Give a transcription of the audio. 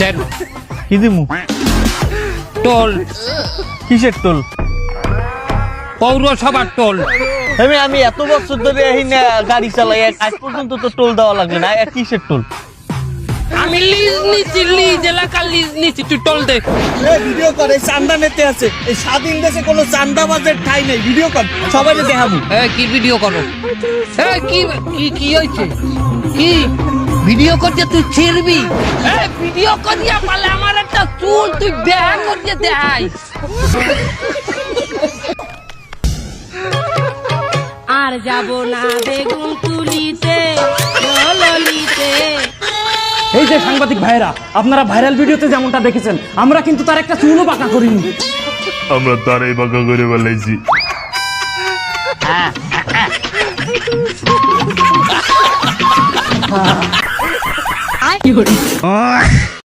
দেন কি দিমু? টোল, কিসের টোল? পৌরসভার টোল। আমি এত বছর ধরে এখানে গাড়ি চালাই, আজ পর্যন্ত তো টোল দেওয়া লাগবে না। কিসের টোল? আমি লিজ নিচ্ছি, লিজ এলাকার লিজ নিচ্ছি, তুই টোল দে। ভিডিও কর, এই চান্দা নিতে আছে। এই স্বাধীন দেশে কোনো চান্দাবাজের ঠাই নেই। ভিডিও কর, সবাই দেখাবো। কি ভিডিও করো? কি কি কি হয়েছে? কি ভিডিও করছে তুই ছিড়বি? ভিডিও করিয়া পালে আমার একটা চুল তুই দেখা করিয়ে দেখাই। আর যাব না বেগুন তুলিতে ললিতে। এই যে সাংবাদিক ভাইরা, আপনারা ভাইরাল ভিডিওতে যেমনটা দেখেছেন, আমরা কিন্তু তার একটা চুলও বাঁকা করিনি। আমরা তারাই বাঁকা করে বেলাইছি।